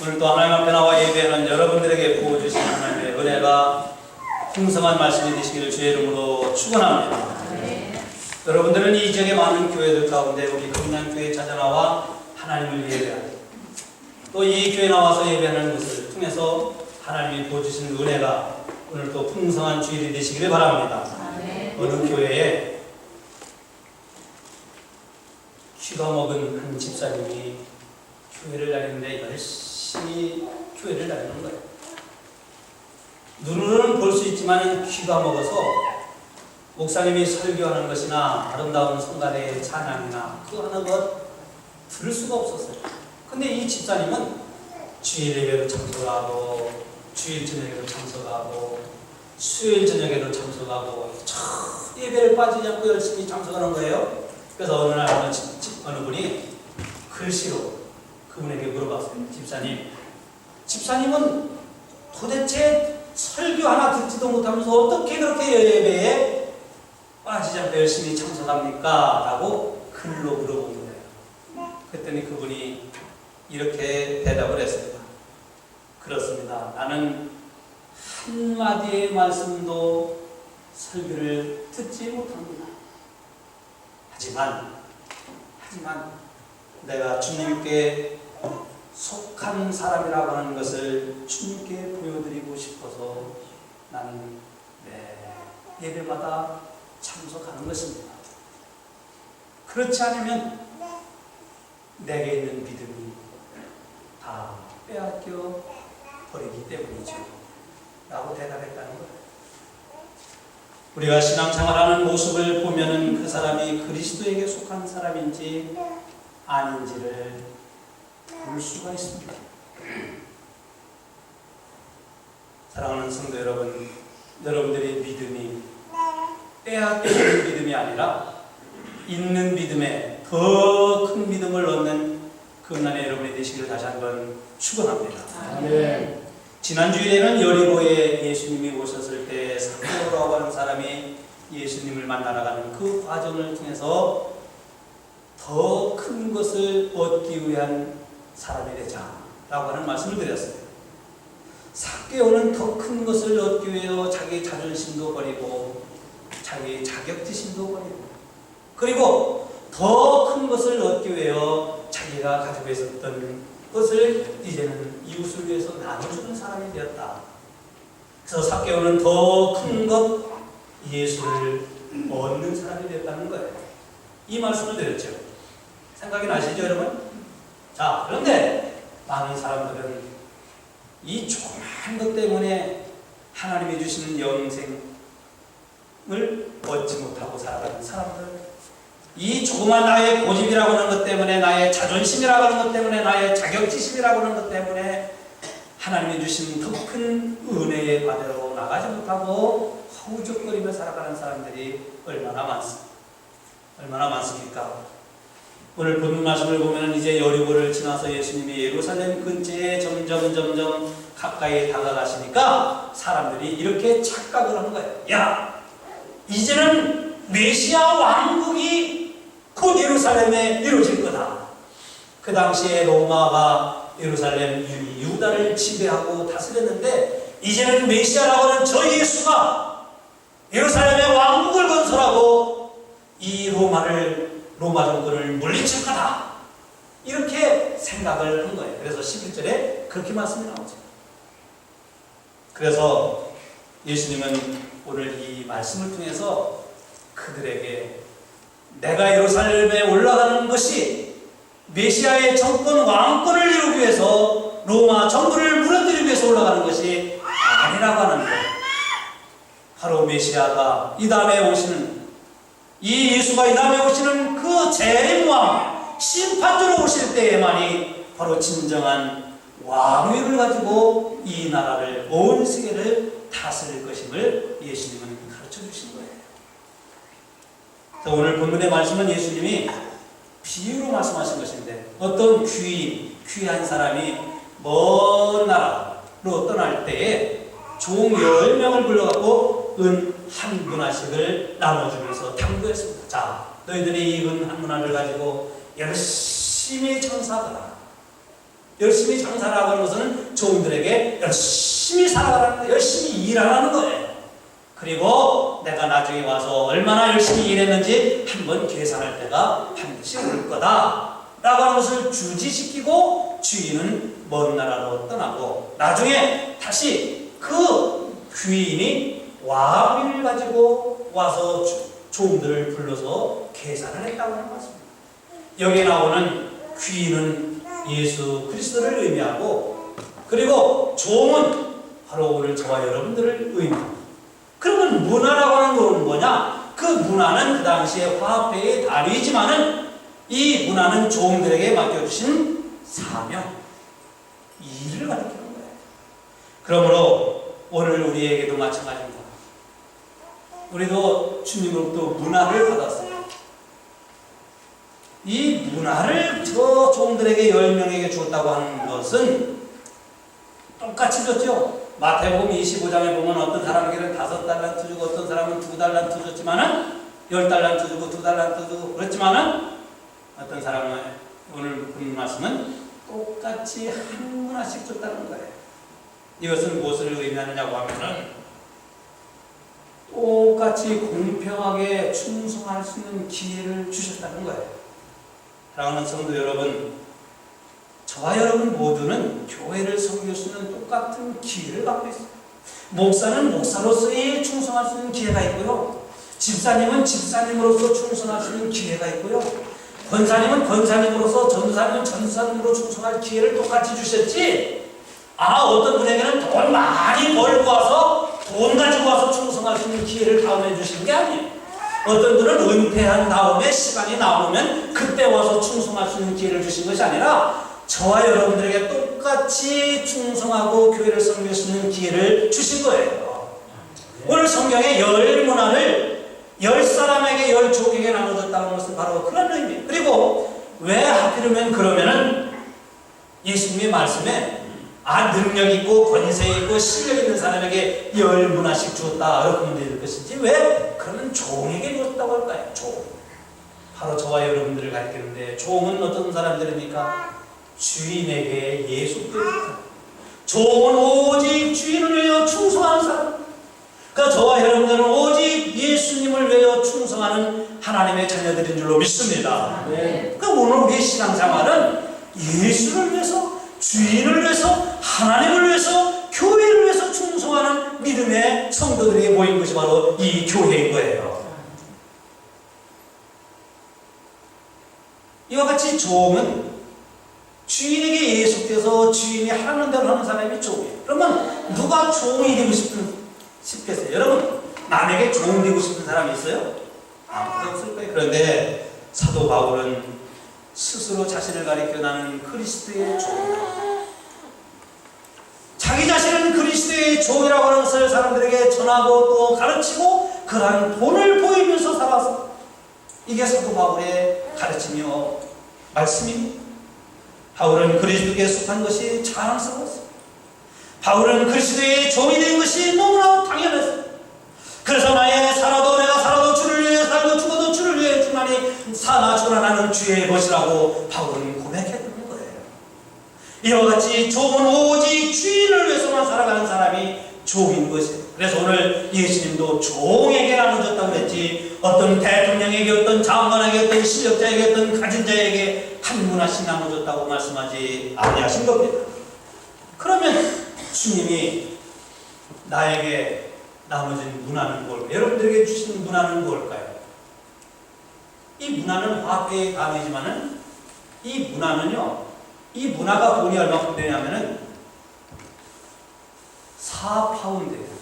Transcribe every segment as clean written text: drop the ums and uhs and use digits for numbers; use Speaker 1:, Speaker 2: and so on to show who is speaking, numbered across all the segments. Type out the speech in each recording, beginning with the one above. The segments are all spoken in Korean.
Speaker 1: 오늘도 하나님 앞에 나와 예배하는 여러분들에게 부어주신 하나님의 은혜가 풍성한 말씀이 되시기를 주의 이름으로 축원합니다. 여러분들은 이 지역의 많은 교회들 가운데 우리 금난교회에 찾아나와 하나님을 예배하고 또 이 교회에 나와서 예배하는 것을 통해서 하나님이 부어주신 은혜가 오늘도 풍성한 주일이 되시기를 바랍니다. 어느 교회에 쥐가 먹은 한 집사님이 교회를 다니는데 열심히 교회를 다니는 거예요. 눈으로는 볼 수 있지만 귀가 먹어서 목사님이 설교하는 것이나 아름다운 성가대의 찬양이나 그 하는 것 들을 수가 없었어요. 근데 이 집사님은 주일 예배도 참석하고 주일 저녁에도 참석하고 수요일 저녁에도 참석하고 예배를 빠지지 않고 열심히 참석하는 거예요. 그래서 어느 날 어느 분이 글씨로 그분에게 물어봤어요. 집사님은 도대체 설교 하나 듣지도 못하면서 어떻게 그렇게 예배에 빠지지 않고 열심히 참석합니까? 라고 글로 물어본 거예요. 그랬더니 그분이 이렇게 대답을 했습니다. 그렇습니다. 나는 한마디의 말씀도 설교를 듣지 못합니다. 하지만 내가 주님께 속한 사람이라고 하는 것을 주님께 보여드리고 싶어서 나는 예배마다 참석하는 것입니다. 그렇지 않으면 내게 있는 믿음이 다 빼앗겨 버리기 때문이죠. 라고 대답했다는 거예요. 우리가 신앙생활하는 모습을 보면은 그 사람이 그리스도에게 속한 사람인지 아닌지를 볼 수가 있습니다. 사랑하는 성도 여러분, 여러분들의 믿음이 빼앗기는 믿음이 아니라 있는 믿음에 더 큰 믿음을 얻는 금난의 여러분이 되시기를 다시 한번 축원합니다. 아멘. 지난 주일에는 여리고에 예수님이 오셨을 때 삭개오라고 하는 사람이 예수님을 만나러 가는 그 과정을 통해서 더 큰 것을 얻기 위한 사람이 되자라고 하는 말씀을 드렸어요. 삭개오는 더 큰 것을 얻기 위해 자기 자존심도 버리고 자기 자격지심도 버리고 그리고 더 큰 것을 얻기 위해 자기가 가지고 있었던 것을 이제는 이웃을 위해서 나눠주는 사람이 되었다. 그래서 삭개오는 더 큰 것 예수를 얻는 사람이 되었다는 거예요. 이 말씀을 드렸죠. 생각이 나시죠, 여러분? 자, 그런데 많은 사람들은 이 조그만 것 때문에 하나님이 주시는 영생을 얻지 못하고 살아가는 사람들, 이 조그만 나의 고집이라고 하는 것 때문에, 나의 자존심이라고 하는 것 때문에, 나의 자격지심이라고 하는 것 때문에 하나님이 주신 더 큰 은혜의 과대로 나가지 못하고 허우적거리며 살아가는 사람들이 얼마나 많습니까? 오늘 본문 말씀을 보면 이제 여리고를 지나서 예수님이 예루살렘 근처에 점점 가까이 다가가시니까 사람들이 이렇게 착각을 한 거예요. 야, 이제는 메시아 왕국이 곧 예루살렘에 이루어질 거다. 그 당시에 로마가 예루살렘 유다를 지배하고 다스렸는데 이제는 메시아라고 하는 저 예수가 예루살렘의 왕국을 건설하고 이 로마 정권을 물리칠 거다. 이렇게 생각을 한 거예요. 그래서 11절에 그렇게 말씀이 나오죠. 그래서 예수님은 오늘 이 말씀을 통해서 그들에게 내가 예루살렘에 올라가는 것이 메시아의 정권 왕권을 이루기 위해서 로마 정부를 무너뜨리기 위해서 올라가는 것이 아니라고 하는 거예요. 바로 메시아가 이 다음에 오시는 이 예수가 이 다음에 오시는 그 재림왕 심판주로 오실 때에만이 바로 진정한 왕위를 가지고 이 나라를 온 세계를 다스릴 것임을 예수님은 가르쳐 주신 거예요. 오늘 본문의 말씀은 예수님이 비유로 말씀하신 것인데 어떤 귀한 사람이 먼 나라로 떠날 때에 종 10명을 불러갖고 은 한 문화씩을 나눠주면서 당부했습니다. 자, 너희들이 이 은 한 문화를 가지고 열심히 장사하거라. 열심히 장사를 하는 것은 종들에게 열심히 살아가라는 거예요. 열심히 일하라는 거예요. 그리고 내가 나중에 와서 얼마나 열심히 일했는지 한번 계산할 때가 반드시 올 거다 라고 하는 것을 주지시키고 주인은 먼 나라로 떠나고 나중에 다시 그 귀인이 와비를 가지고 와서 종들을 불러서 계산을 했다고 하는 것입니다. 여기에 나오는 귀인은 예수 그리스도를 의미하고 그리고 종은 바로 오늘 저와 여러분들을 의미합니다. 그러면 문화라고 하는 건 뭐냐? 그 문화는 그 당시에 화폐의 단위이지만은 이 문화는 종들에게 맡겨주신 사명, 일을 가리키는 거예요. 그러므로 오늘 우리에게도 마찬가지입니다. 우리도 주님으로부터 문화를 받았어요. 이 문화를 저 종들에게 10명에게 주었다고 하는 것은 똑같이 줬죠. 마태복음 25장에 보면 어떤 사람에게는 5달란트 주고 어떤 사람은 2달란트 줬지만은 10달란트 주고 2달란트 주고 그렇지만은 어떤 사람은 오늘 본 말씀은 똑같이 한 문화씩 줬다는 거예요. 이것은 무엇을 의미하느냐고 하면은 똑같이 공평하게 충성할 수 있는 기회를 주셨다는 거예요. 사랑하는 성도 여러분, 저와 여러분 모두는 교회를 섬길 수 있는 똑같은 기회를 갖고 있어요. 목사는 목사로서의 충성할 수 있는 기회가 있고요. 집사님은 집사님으로서 충성할 수 있는 기회가 있고요. 권사님은 권사님으로서 전도사님은 전도사님으로 충성할 기회를 똑같이 주셨지. 어떤 분에게는 돈 많이 벌고 와서 돈 가지고 와서 충성할 수 있는 기회를 다음에 주시는 게 아니에요. 어떤 분은 은퇴한 다음에 시간이 남으면 그때 와서 충성할 수 있는 기회를 주신 것이 아니라 저와 여러분들에게 똑같이 충성하고 교회를 섬길 수 있는 기회를 주신 거예요. 오늘 성경에 10문화를 10사람에게 10족에게 나눠줬다는 것은 바로 그런 의미예요. 그리고 왜 하필이면 그러면은 예수님의 말씀에 능력 있고 권세 있고 실력 있는 사람에게 10문화씩 주었다 이렇게 하면 될 것인지 왜 그러면 종에게 주었다고 할까요? 종. 바로 저와 여러분들을 가리키는데 종은 어떤 사람들입니까? 주인에게 예속됩니다. 종은 오직 주인을 위하여 충성하는 사람. 그러니까 저와 여러분들은 오직 예수님을 위하여 충성하는 하나님의 자녀들인 줄로 믿습니다. 네. 그러니까 오늘 우리의 신앙생활은 예수를 위해서, 주인을 위해서, 하나님을 위해서, 교회를 위해서 충성하는 믿음의 성도들에게 모인 것이 바로 이 교회인 거예요. 이와 같이 종은 주인에게 예속돼서 주인이 하는 대로 하는 사람이 종이에요. 그러면 누가 종이 되고 싶겠어요? 여러분, 남에게 종 되고 싶은 사람이 있어요? 아무도 없을 거예요. 그런데 사도 바울은 스스로 자신을 가리켜 나는 그리스도의 종이다. 자기 자신은 그리스도의 종이라고 하는 것을 사람들에게 전하고 또 가르치고 그러한 본을 보이면서 살아서 이게 사도 바울의 가르침이요 말씀입니다. 바울은 그리스도께 속한 것이 자랑스러웠어요. 바울은 그리스도의 종이 된 것이 너무나 당연했어요. 그래서 내가 살아도 주를 위해 살고 죽어도 주를 위해 죽나니 사나 죽으나 나는 주의 것이라고 바울은 고백했던 거예요. 이와 같이 종은 오직 주인을 위해서만 살아가는 사람이 종인 것이에요. 그래서 오늘 예수님도 종에게 나눠줬다고 그랬지 어떤 대통령에게 어떤 장관에게 어떤 실력자에게 어떤 가진 자에게 한 문화씩 나눠줬다고 말씀하지 아니하신 겁니다. 그러면 주님이 나에게 나눠진 문화는 뭘까요? 여러분들에게 주신 문화는 뭘까요? 이 문화는 화폐의 단위지만은 이 문화는요, 이 문화가 돈이 얼마큼 되냐면은 4파운드예요.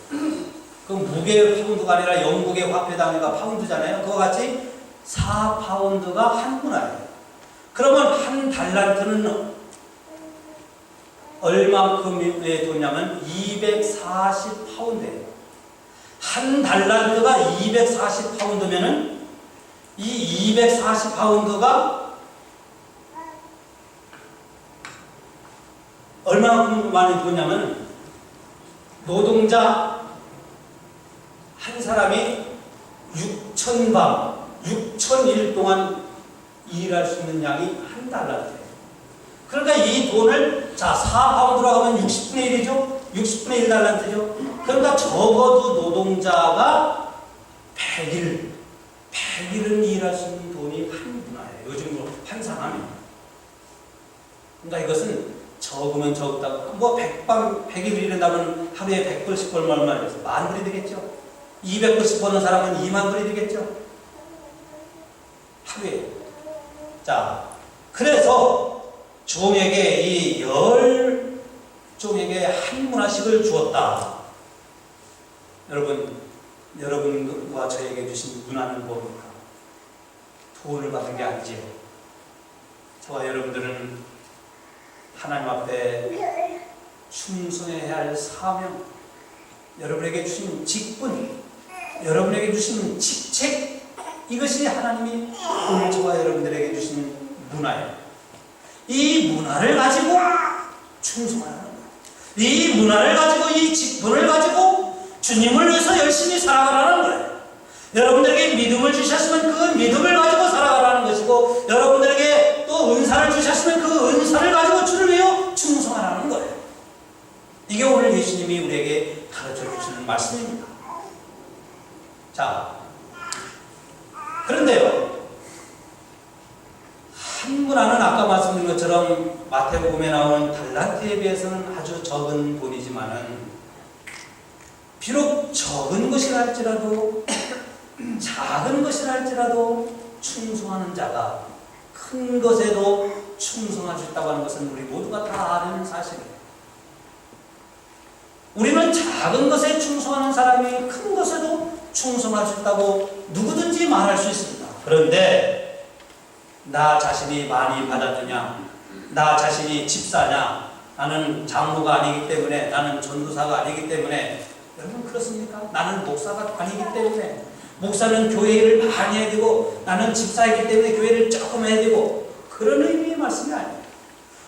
Speaker 1: 그 무게의 파운드가 아니라 영국의 화폐 단위가 파운드잖아요. 그와 같이 4파운드가 한 문화예요. 그러면 한 달란트는 얼마큼의 돈이냐면 240파운드예요. 한 달란트가 240파운드면은 이 240파운드가 얼마만큼 많이 돈이냐면 노동자 한 사람이 6,000일 동안 일할 수 있는 양이 한 달란트예요. 그러니까 이 돈을 자, 4파운드로 하면 60분의 1이죠? 60분의 1 달란트죠? 그러니까 적어도 노동자가 100일은 일할 수 있는 돈이 한 문화예요. 요즘으로 환산하면. 그러니까 이것은 적으면 적다고, 뭐 100일 일한다면 하루에 100불씩 벌면 얼마나 돼서 10,000불이 되겠죠? 200불씩 버는 사람은 20,000불이 되겠죠? 하루에. 자, 그래서 종에게 이 10종에게 한 문화씩을 주었다. 여러분과 저에게 주신 문화는 뭡니까? 돈을 받은 게 아니지요. 저와 여러분들은 하나님 앞에 충성해야 할 사명, 여러분에게 주신 직분, 여러분에게 주신 직책, 이것이 하나님이 오늘 저와 여러분들에게 주신 문화예요. 이 문화를 가지고 충성하는 거예요. 이 문화를 가지고, 이 직분을 가지고 주님을 위해서 열심히 살아가라는 거예요. 여러분들에게 믿음을 주셨으면 그 믿음을 가지고 살아가라는 것이고, 여러분들에게 또 은사를 주셨으면 그 은사를 가지고 주를 위해 충성하라는 거예요. 이게 오늘 예수님이 우리에게 가르쳐 주시는 말씀입니다. 자, 그런데요, 한 문화는 아까 말씀드린 것처럼 마태복음에 나오는 달란트에 비해서는 아주 적은 돈이지만은, 비록 적은 것이라 할지라도 작은 것이라 할지라도 충성하는 자가 큰 것에도 충성할 수 있다고 하는 것은 우리 모두가 다 아는 사실이에요. 우리는 작은 것에 충성하는 사람이 큰 것에도 충성할 수 있다고 누구든지 말할 수 있습니다. 그런데 나 자신이 많이 받았느냐, 나 자신이 집사냐, 나는 장로가 아니기 때문에, 나는 전도사가 아니기 때문에, 여러분 그렇습니까? 나는 목사가 아니기 때문에, 목사는 교회 일을 많이 해야 되고, 나는 집사이기 때문에 교회를 조금 해야 되고, 그런 의미의 말씀이 아니에요.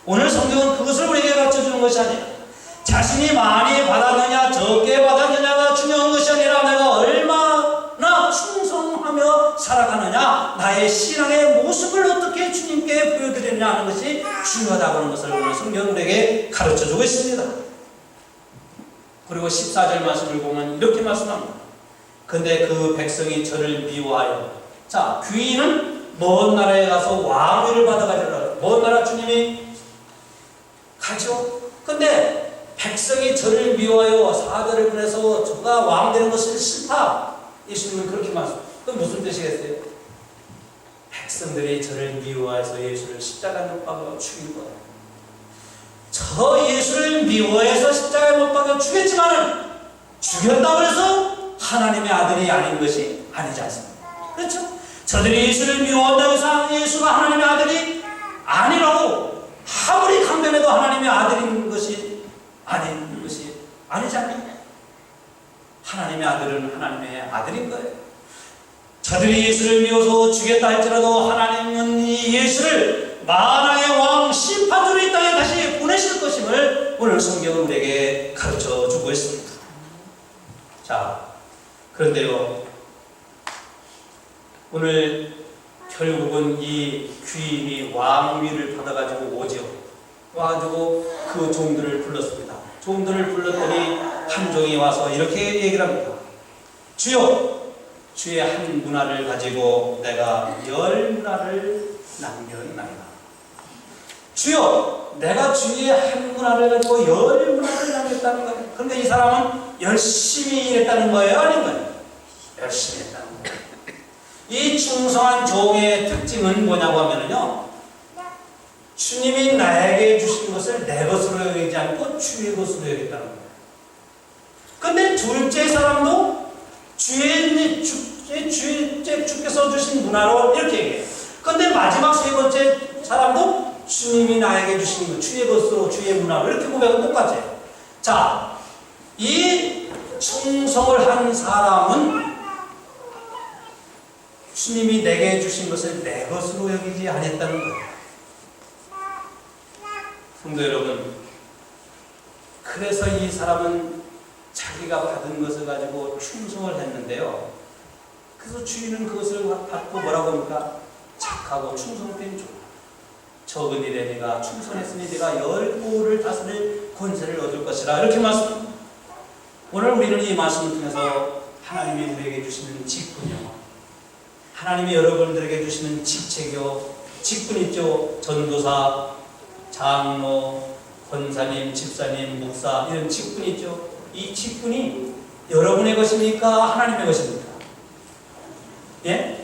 Speaker 1: 오늘 성경은 그것을 우리에게 가르쳐주는 것이 아니에요. 자신이 많이 받았느냐 적게 받았느냐가 중요한 것이 아니라 내가 얼마나 충성하며 살아가느냐, 나의 신앙의 모습을 어떻게 주님께 보여드리느냐 하는 것이 중요하다고 하는 것을 오늘 성경은 우리에게 가르쳐주고 있습니다. 그리고 14절 말씀을 보면 이렇게 말씀합니다. 근데 그 백성이 저를 미워하여, 자, 귀인은 먼 나라에 가서 왕위를 받아가지고, 먼 나라 주님이 가죠. 근데 백성이 저를 미워하여 사절을 보내서 저가 왕 되는 것은 싫다. 예수님은 그렇게 말씀합니다. 그건 무슨 뜻이겠어요? 백성들이 저를 미워해서 예수를 십자가에 못 박아 죽인 거예요. 저 예수를 미워해서 십자가에 못 박아 죽였지만은, 죽였다고 해서 하나님의 아들이 아닌 것이 아니지 않습니까? 그렇죠? 저들이 예수를 미워한다고 해서 예수가 하나님의 아들이 아니라고 아무리 강변해도 하나님의 아들인 것이 아닌 것이 아니지 않느냐. 하나님의 아들은 하나님의 아들인 거예요. 저들이 예수를 미워서 죽였다 할지라도 하나님은 이 예수를 만왕의 왕 심판주로 이 땅에 다시 보내실 것임을 오늘 성경은 우리에게 가르쳐 주고 있습니다. 자, 그런데요, 오늘 결국은 이 귀인이 왕위를 받아가지고 오죠. 와가지고 그 종들을 불렀습니다. 종들을 불렀더니 한 종이 와서 이렇게 얘기를 합니다. 주여, 주의 한 문화를 가지고 내가 10문화를 남겼나이다. 주여, 내가 주의 한 문화를 가지고 10문화를 남겼다는 거예요. 그런데 이 사람은 열심히 일했다는 거예요? 아닌 거예요? 열심히 했다는 거예요. 이 충성한 종의 특징은 뭐냐고 하면요, 주님이 나에게 주신 것을 내 것으로 여기지 않고 주의 것으로 여기겠다는 거예요. 근데 둘째 사람도 주께서 주신 문화로 이렇게 얘기해요. 근데 마지막 세 번째 사람도 주님이 나에게 주신 것, 주의 것으로, 주의 문화로 이렇게 고백은 똑같아요. 자, 이 충성을 한 사람은 주님이 내게 주신 것을 내 것으로 여기지 않았다는 거예요. 성도 여러분, 그래서 이 사람은 자기가 받은 것을 가지고 충성을 했는데요, 그래서 주인은 그것을 받고 뭐라고 합니까? 착하고 충성된 종, 적은 일에 네가 충성했으니 네가 열국을 다스릴 권세를 얻을 것이라. 이렇게 말씀. 오늘 우리는 이 말씀을 통해서 하나님이 우리에게 주시는 직분이요, 하나님이 여러분들에게 주시는 직책이요, 직분 있죠. 전도사, 장로, 권사님, 집사님, 목사, 이런 직분이 있죠. 이 직분이 여러분의 것입니까? 하나님의 것입니까? 예?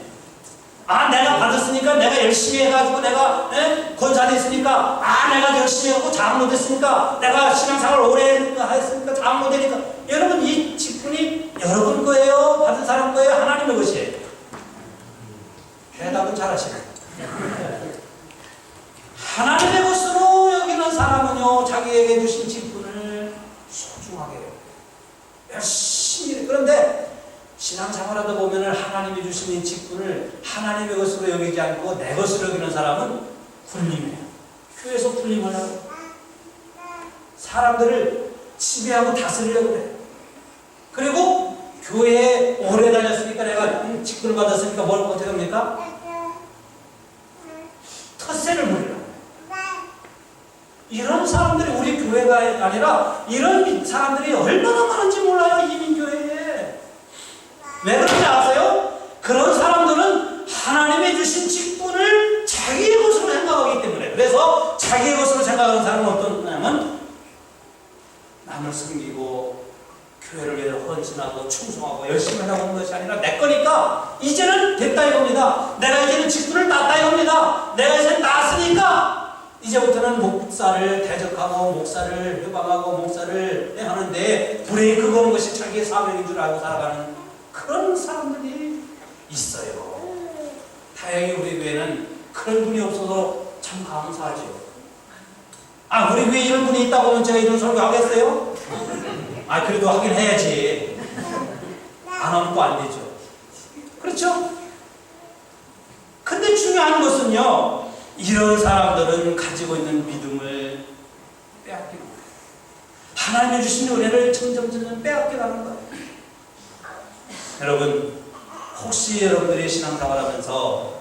Speaker 1: 내가 받았으니까, 내가 열심히 해가지고, 내가 권사 됐으니까, 내가 열심히 하고 장로 됐으니까, 내가 신앙생활 오래 했으니까 장로 되니까. 여러분, 이 직분이 여러분 거예요? 받은 사람 거예요? 하나님의 것이에요? 대답은 잘하시네요. 하나님의 것으로 여기는 사람은요, 자기에게 주신 직분을 소중하게 해요. 열심히. 그런데 신앙생활하다 보면 하나님이 주신 이 직분을 하나님의 것으로 여기지 않고 내 것으로 여기는 사람은 군림이에요. 교회에서 군림을 하고 사람들을 지배하고 다스리려고 그래요. 그리고 교회에 오래 다녔으니까, 내가 직분을 받았으니까 뭘 어떻게 합니까? 텃세를 부리려고 해요. 이런 사람들이 우리 교회가 아니라 이런 사람들이 얼마나 많은지 몰라요, 이민교회에. 왜 그런지 아세요? 그런 사람들은 하나님이 주신 직분을 자기의 것으로 생각하기 때문에. 그래서 자기의 것으로 생각하는 사람은 어떤 거냐면, 남을 섬기고 교회를 위해서 헌신하고 충성하고 열심히 하고 하는 것이 아니라 내 거니까 이제는 됐다 이겁니다. 내가 이제는 직분을 땄다 이겁니다. 내가 이제 땄으니까 이제부터는 목사를 대적하고 목사를 회방하고 목사를 하는데 브레이크 거는 것이 자기의 사명인 줄 알고 살아가는 그런 사람들이 있어요. 다행히 우리 교회는 그런 분이 없어서 참 감사하죠. 우리 교회에 이런 분이 있다고 하면 제가 이런 설교 하겠어요? 그래도 하긴 해야지. 안 하면 또 안 되죠. 그렇죠? 근데 중요한 것은요, 이런 사람들은 가지고 있는 믿음을 빼앗기는 거예요. 하나님이 주신 은혜를 점점 빼앗겨가는 거예요. 여러분, 혹시 여러분들이 신앙생활 하면서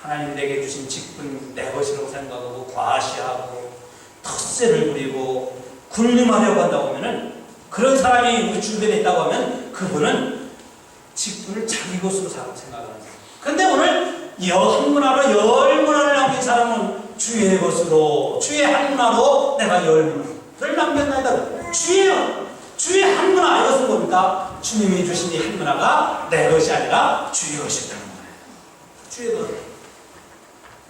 Speaker 1: 하나님 내게 주신 직분 내 것이라고 생각하고 과시하고 텃세를 부리고 군림하려고 한다고 하면은, 그런 사람이 우리 주변에 있다고 하면 그분은 직분을 자기 것으로 생각하는 거예요. 근데 오늘 한 문화로 열 문화를 남긴 사람은 주의 것으로, 주의 한 문화로 내가 열 문화를 남겼나이다. 주의 한 문화, 이것은 뭡니까? 주님이 주신 이 한 문화가 내 것이 아니라 주의 것이라는 거예요. 주의 것.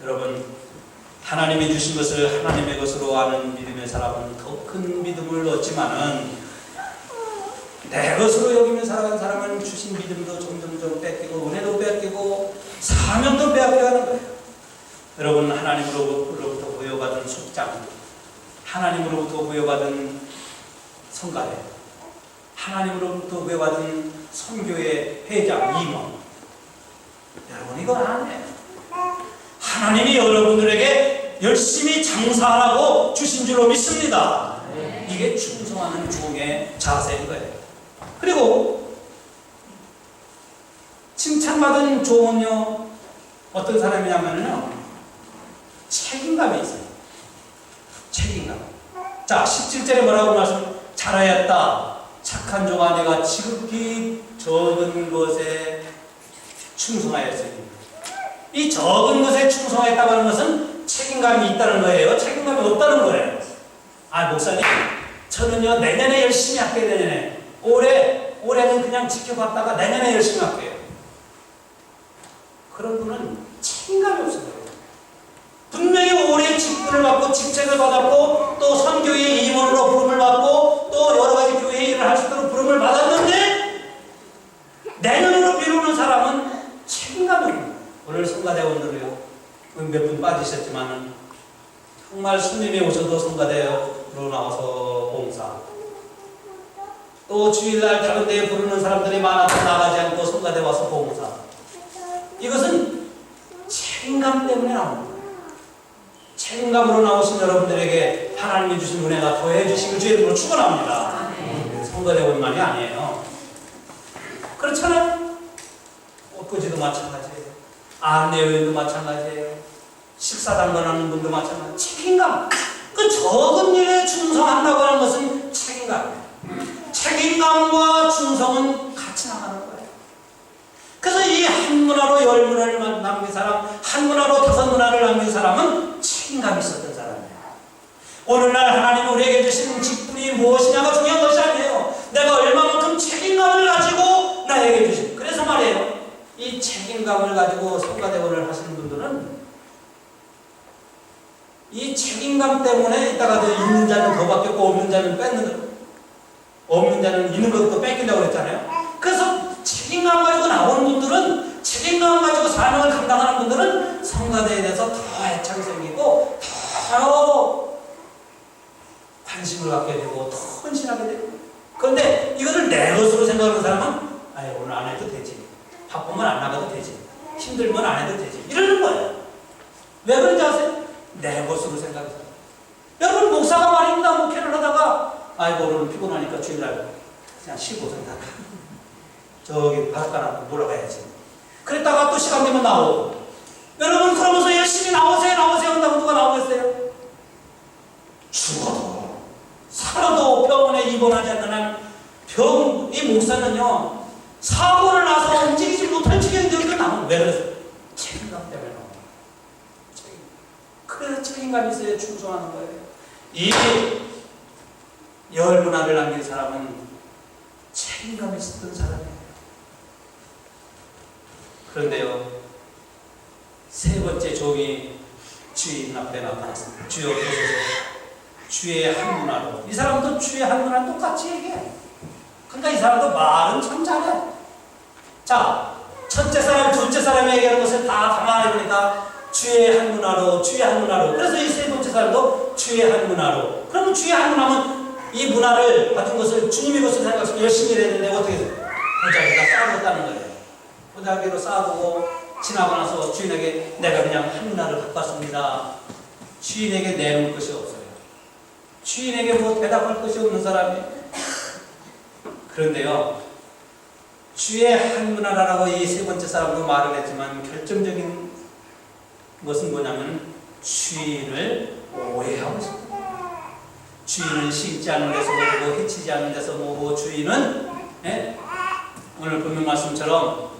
Speaker 1: 여러분, 하나님이 주신 것을 하나님의 것으로 아는 믿음의 사람은 더 큰 믿음을 얻지만은, 내 것으로 여기며 살아가는 사람은 주신 믿음도 점점 뺏기고 은혜도 뺏기고 사명도 빼앗겨가는 거예요. 여러분, 하나님으로부터 부여받은 속장, 하나님으로부터 부여받은 성가대, 하나님으로부터 부여받은 선교의 회장, 임원, 여러분 이거 안 해요. 하나님이 여러분들에게 열심히 장사하라고 주신 줄로 믿습니다. 이게 충성하는 종의 자세인 거예요. 그리고 칭찬받은 종은요, 어떤 사람이냐면요, 책임감이 있어요. 책임감. 자, 17절에 뭐라고 말씀? 잘하였다. 착한 종아, 내가 지극히 적은 것에 충성하였으니. 이 적은 것에 충성하였다고 하는 것은 책임감이 있다는 거예요. 책임감이 없다는 거예요. 목사님, 저는요 내년에 열심히 할게요. 내년에. 올해는 그냥 지켜봤다가 내년에 열심히 할게요. 그런 분은 책임감이 없어요. 분명히 올해 직분을 받고 직책을 받았고 또 선교의 임원으로 부름을 받고 또 여러 가지 교회 일을 할 수 있도록 부름을 받았는데, 내년으로 미루는 사람은 책임감이 없어요. 오늘 성가대원들이요, 몇 분 빠지셨지만은 정말 스님이 오셔도 성가대로 나와서 봉사, 또 주일날 다른 데에 부르는 사람들이 많아서 나가지 않고 성가대 와서 봉사. 이것은 책임감 때문에 나오는 거예요. 책임감으로 나오신 여러분들에게 하나님이 주신 은혜가 더해 주시길 주의 이름으로 축원합니다. 성가대원만이 아니에요. 그렇잖아요. 꽃꽂이도 마찬가지예요. 안내요인도 마찬가지예요. 식사 당번하는 분도 마찬가지로 책임감. 그 적은 일에 충성한다고 하는 것은 책임감이에요. 책임감과 충성은 같이 나가는 거예요. 그래서 이 한 문화로 열 문화를 남긴 사람, 한 문화로 다섯 문화를 남긴 사람은 책임감이 있었던 사람이에요. 오늘날 하나님이 우리에게 주신 직분이 무엇이냐가 중요한 것이 아니에요. 내가 얼마만큼 책임감을 가지고 나에게 주신. 그래서 말이에요. 이 책임감을 가지고 성가대원을 하시는 분들은 이 책임감 때문에 이따가도 있는 자는 더 받겠고 없는 자는 뺏는, 없는 자는 있는 것도 뺏긴다고 그랬잖아요. 그래서 책임감 가지고 나오는 분들은, 책임감 가지고 사명을 감당하는 분들은 성가대에 대해서 더 애착이 생기고 더 관심을 갖게 되고 더 헌신하게 되고. 그런데 이것을 내 것으로 생각하는 사람은 아예 오늘 안 해도 되지, 바쁘면 안 나가도 되지, 힘들면 안 해도 되지, 이러는 거예요. 왜 그런지 아세요? 내 것으로 생각해서. 여러분, 목사가 말입니다. 목회를 하다가 아이고 오늘 피곤하니까 주일날 그냥 쉬고 생각, 저기 바닷가나 놀러 가야지. 그랬다가 또 시간 되면 나오고. 여러분, 그러면서 열심히 나오세요 한다고 누가 나오겠어요? 죽어도 살아도 병원에 입원하지 않는 한 이 목사는요, 사고를 나서 움직이지 못할 지경들도 나오는. 왜 그래서? 책임감 때문에 나오는 거예요. 그래서 책임감이 있어야 충성하는 거예요. 이 열 문화를 남긴 사람은 책임감이 있었던 사람이에요. 그런데요, 세 번째 종이 주인 앞에 나타났습니다. 주여 보소서. 주의 한 문화로. 이 사람도 주의 한 문화 똑같이 얘기해. 그러니까 이 사람도 말은 참 잘해. 자, 첫째 사람, 둘째 사람이 얘기하는 것을 다 담아내보니까 주의 한 문화로, 주의 한 문화로. 그래서 이 세 번째 사람도 주의 한 문화로. 그러면 주의 한 문화면 이 문화를 받은 것을 주님의 것을 생각해서 열심히 해야 되는데 어떻게 해서 보자기가 쌓아뒀다는 거예요. 보자기로 쌓아두고 지나고 나서 주인에게 내가 그냥 한 문화를 갖고 왔습니다. 주인에게 내놓을 것이 없어요. 주인에게 뭐 대답할 것이 없는 사람이. 그런데요, 주의 한 문화라고 이 세 번째 사람도 말을 했지만 결정적인 것은 뭐냐면 주인을 오해하고 있습니다. 주인은 심지 않은 데서 모르고 해치지 않는 데서 모르고 주인은 오늘 본문 말씀처럼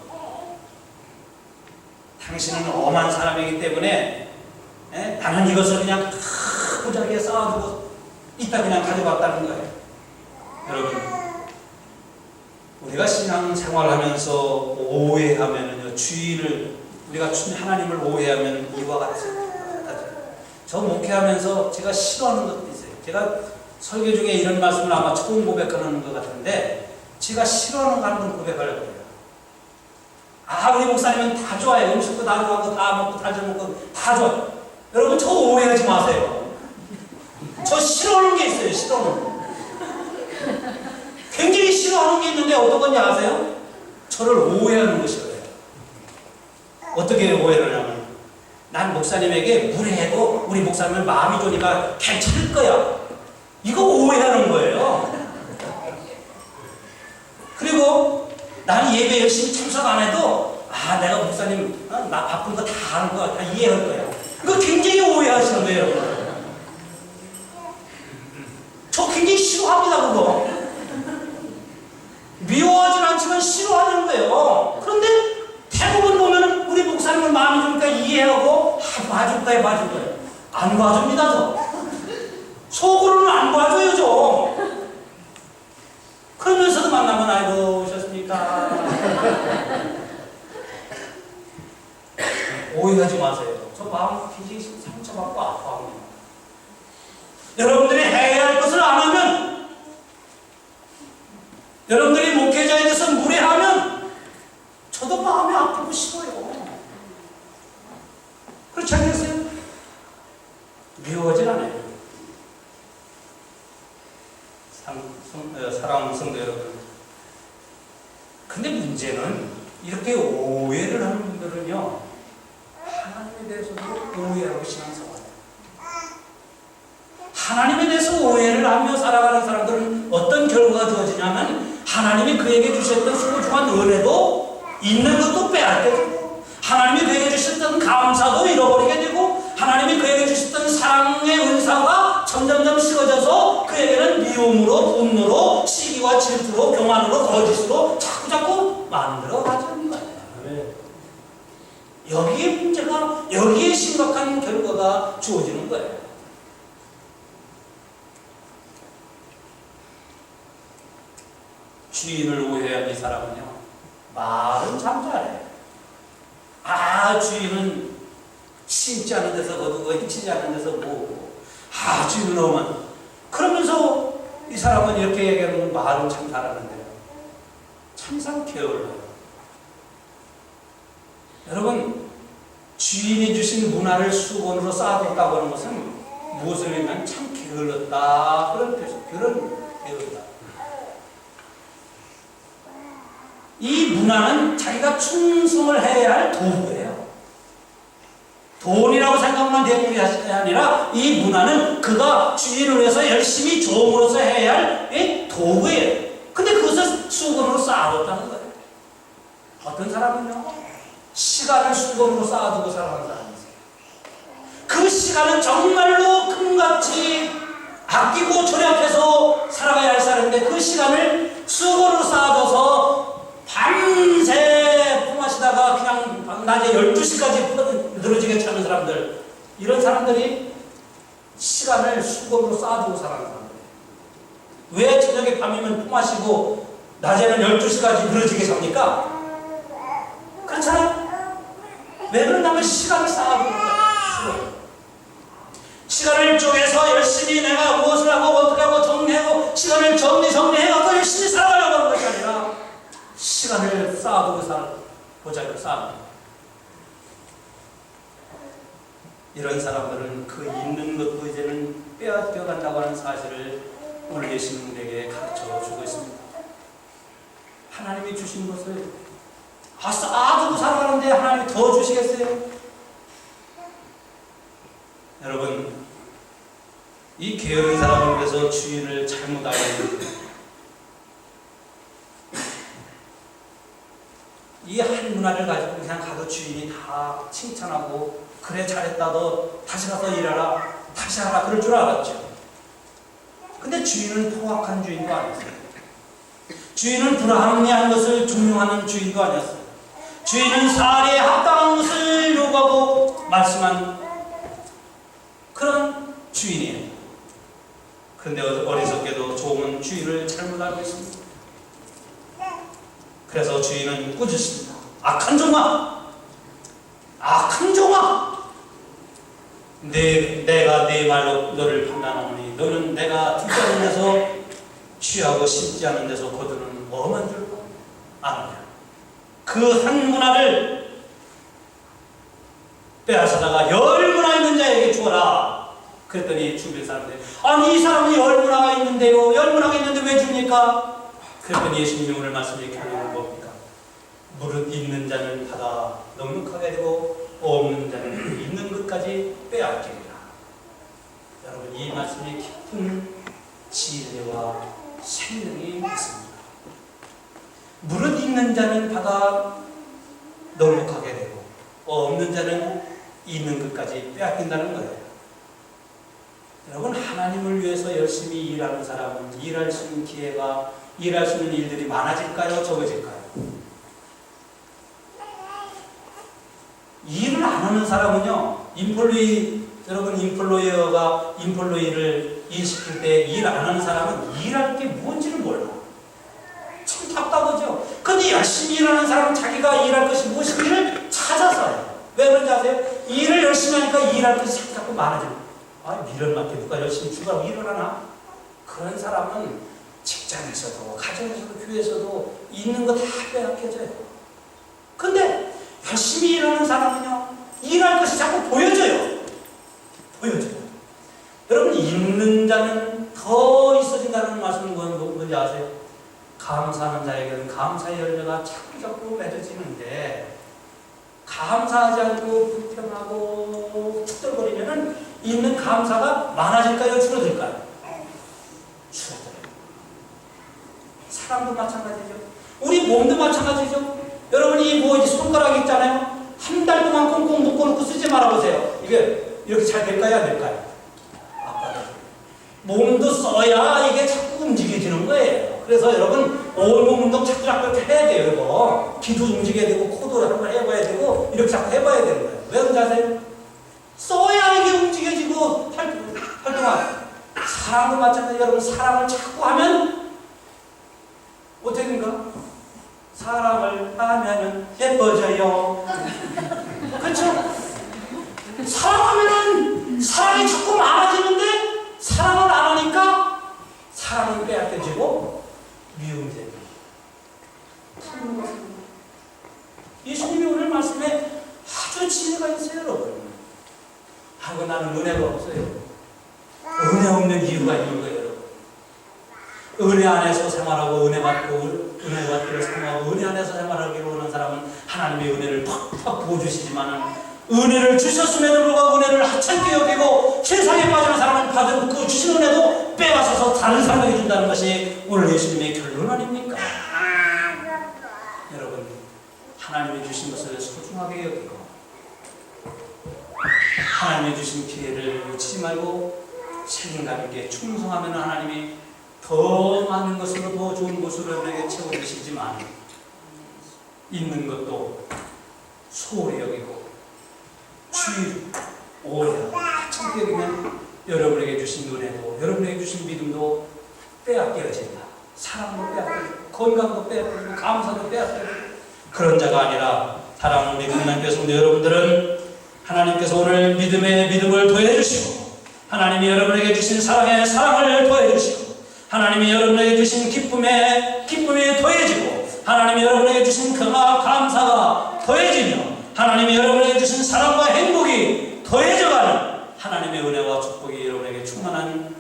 Speaker 1: 당신은 엄한 사람이기 때문에 나는 이것을 그냥 보자기에 쌓아두고 이따 그냥 가져갔다는 거예요. 여러분, 우리가 신앙생활하면서 오해하면은요, 주인을, 우리가 하나님을 오해하면 이와 같습니다. 저 목회하면서 제가 싫어하는 것도 있어요. 제가 설교 중에 이런 말씀을 아마 처음 고백하는 것 같은데, 제가 싫어하는 거 한번 고백하려고 해요. 우리 목사님은 다 좋아요. 음식도 다 좋아하고 다 먹고 다 잘 먹고 다 좋아요. 여러분, 저 오해하지 마세요. 저 싫어하는 게 있어요. 싫어하는 거. 굉장히 싫어하는 게 있는데 어떤 건지 아세요? 저를 오해하는 것이에요. 어떻게 오해를 하냐면, 난 목사님에게 무례해도 우리 목사님은 마음이 좋으니까 괜찮을 거야. 이거 오해하는 거예요. 그리고 나는 예배 열심히 참석 안 해도 내가 목사님 나 바쁜 거 다 아는 거 다 이해할 거야. 이거 굉장히 오해하시는 거예요. 저 굉장히 싫어합니다. 그거 미워하진 않지만 싫어하는 거예요. 그런데 대부분 보면 우리 목사님은 마음이 좋으니까 이해하고 봐줄 거예요. 봐줄 거예요. 안 봐줍니다. 저 속으로는 안 봐줘요. 저 그러면서도 만나면 아이고 오셨습니까? 오해하지 마세요. 저 마음 굉장히 상처받고 아파합니다. 여러분들이 해야 할 것을 안 하면, 여러분들이 목회자에 대해서 무례하면 저도 마음이 아프고 싫어요. 그렇지 않겠어요? 미워하진 않아요. 사랑하는 성도 여러분, 근데 문제는 이렇게 오해를 하는 분들은요, 하나님에 대해서도 오해하고 신앙생활해요. 하나님에 대해서 오해를 하며 살아가는 사람들은 어떤 결과가 주어지냐면, 하나님이 그에게 주셨던 소중한 은혜도 있는 것도 빼앗게 되고, 하나님이 그에게 주셨던 감사도 잃어버리게 되고, 하나님이 그에게 주셨던 사랑의 은사가 점점점 식어져서 그에게는 미움으로, 분노로, 시기와 질투로, 교만으로, 거짓으로 자꾸자꾸 만들어가자는 거예요. 여기에 문제가, 여기에 심각한 결과가 주어지는 거예요. 주인을 오해한 이 사람은요, 말은 참 잘해. 주인은 심지 않은 데서 거두고 해치지 않은 데서 모으고, 주인은 너만. 그러면서 이 사람은 이렇게 얘기하면 말은 참 잘하는데요, 참상 게을러요. 여러분, 주인이 주신 문화를 수건으로 쌓아뒀다고 하는 것은 무엇을 의미하면 참 게을렀다, 그런 뜻이에요. 게을렀다. 이 문화는 자기가 충성을 해야 할 도구예요. 돈이라고 생각만 되는 게 아니라 이 문화는 그가 주인을 위해서 열심히 종으로서 해야 할 도구예요. 근데 그것을 수건으로 쌓아뒀다는 거예요. 어떤 사람은요, 시간을 수건으로 쌓아두고 살아가는 사람이 있어요. 그 시간은 정말로 금같이 아끼고 절약해서 살아가야 할 사람인데 그 시간을 수건으로 쌓아둬서 밤새 품마시다가 그냥 낮에 12시까지 늘어지게 차는 사람들, 이런 사람들이 시간을 수건으로 쌓아두고 살아가는 사람들이에요. 왜 저녁에 밤이면 품마시고 낮에는 12시까지 늘어지게 잡니까? 그렇잖아요? 왜 그러냐면 시간을 쌓아두는 거예요. 시간을 쪼개서 열심히 내가 무엇을 하고 어떻게 하고 정리하고 시간을 정리해갖고 열심히 살아가려고 하는 것이 아니라 시간을 쌓아두고 보자기로 쌓아두는 거예요. 이런 사람들은 그 있는 것도 이제는 빼앗겨간다고 하는 사실을 오늘 예수님에게 가르쳐 주고 있습니다. 하나님이 주신 것을 쌓아두고 살아가는데 하나님이 더 주시겠어요? 여러분, 이 게으른 사람을 위해서 주인을 잘못 알았는데 이 한 문화를 가지고 그냥 가도 주인이 다 칭찬하고 그래 잘했다, 너 다시 가서 일하라, 다시 하라, 그럴 줄 알았죠. 근데 주인은 포악한 주인도 아니었어요. 주인은 불합리한 것을 중용하는 주인도 아니었어요. 주인은 사례에 합당한 것을 요구하고 말씀한 그런 주인이에요. 그런데 어리석게도 종은 주인을 잘못 알고 있습니다. 그래서 주인은 꾸짖습니다. 악한 종아! 악한 종아! 내가 네 말로 너를 판단하노니 너는 내가 듣지 않은 데서 취하고 심지 않은 데서 거두는 엄한 줄 아느냐. 그 한 문화를 빼앗아다가 10문화 있는 자에게 주어라. 그랬더니 주변 사람들이, 아니 이 사람이 10문화가 있는데요, 10문화가 있는데 왜 줍니까? 그랬더니 예수님이 오늘 말씀이 결론은 뭡니까? 무릇 있는 자는 받아 넉넉하게 되고 없는 자는 있는 것까지 빼앗기리라. 여러분, 이 말씀이 깊은 진리와 생명이 있습니다. 무릇 있는 자는 받아 넉넉하게 되고 없는 자는 있는 것까지 빼앗긴다는 거예요. 여러분, 하나님을 위해서 열심히 일하는 사람은 일할 수 있는 기회가, 일할 수 있는 일들이 많아질까요? 적어질까요? 일을 안 하는 사람은요, 여러분 인플루이어가 인플루이를 일시킬 때 일 안 하는 사람은 일할 게 뭔지를 몰라. 참 답답하죠. 근데 열심히 일하는 사람은 자기가 일할 것이 무엇인지를 찾아서 해요. 왜 그런지 아세요? 일을 열심히 하니까 일할 것이 자꾸 많아져요. 미련 맞게 누가 열심히 주라고 일을 하나? 그런 사람은 직장에서도 가정에서도 교회에서도 있는 거 다 빼앗겨져요. 근데 열심히 일하는 사람은요, 일할 것이 자꾸 보여져요. 여러분, 있는 자는 더 있어진다는 말씀은 뭔지 아세요? 감사하는 자에게는 감사의 열매가 자꾸 맺어지는데, 감사하지 않고 불평하고 툭덜거리면은 있는 감사가 많아질까요? 줄어들까요? 줄어들어요. 사람도 마찬가지죠. 우리 몸도 마찬가지죠. 여러분이 손가락 있잖아요. 한 달 동안 꽁꽁 묶어놓고 쓰지 말아보세요. 이게 이렇게 잘 될까요? 안 될까요? 아빠는 몸도 써야 이게 자꾸 움직여지는 거예요. 그래서 여러분 온몸 운동 자꾸 해야 돼요. 이거 귀도 움직여야 되고 코도 한번 해봐야 되고 이렇게 자꾸 해봐야 되는 거예요. 왜 그런지 아세요? 써야 이게 움직여지고 활동하고. 사랑도 마찬가지예요. 여러분 사랑을 자꾸 하면 어떻게 된가? 사랑을 하면은 예뻐져요. 그렇죠? 사랑하면은 사랑이 자꾸 많아지는데 사랑을 안 하니까 사랑이 빼앗겨지고 미움됩니다. 예수님이 오늘 말씀에 아주 지혜가 있어요, 여러분. 하고 나는 은혜가 없어요. 은혜 없는 이유가 있는 거예요, 여러분. 은혜 안에서 생활하고 은혜 받고 은혜 받기를 사모하고 은혜 안에서 생활하기를 원하는 사람은 하나님의 은혜를 팍팍 부어주시지만은 은혜를 주셨음에도 불구하고 은혜를 하찮게 여기고 세상에 빠지는 사람은 받은 그 주신 은혜도 빼앗아서 다른 사람에게 준다는 것이 오늘 예수님의 결론 아닙니까? 여러분, 하나님이 주신 것을 소중하게 여기고 하나님이 주신 기회를 놓치지 말고 책임감 있게 충성하면 하나님이 더 많은 것으로 더 좋은 것으로 여러분에게 채워주시지만 있는 것도 소홀히 여기고 주의 오해하고 하찮게 여기면 여러분에게 주신 은혜도 여러분에게 주신 믿음도 빼앗겨진다. 사랑도 빼앗겨지고 건강도 빼앗겨지고 감사도 빼앗겨지고 그런 자가 아니라 사랑하는 우리 하나님께 성도 여러분들은 하나님께서 오늘 믿음에 믿음을 더해주시고 하나님이 여러분에게 주신 사랑에 사랑을 더해주시고 하나님이 여러분에게 주신 기쁨에 기쁨이 더해지고 하나님이 여러분에게 주신 감사가 더해지며 하나님이 여러분에게 주신 사랑과 행복이 더해져가는 하나님의 은혜와 축복이 여러분에게 충만한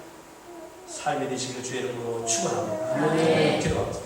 Speaker 1: 삶이 되시기를 주의 이름으로 축원합니다. 기도합니다.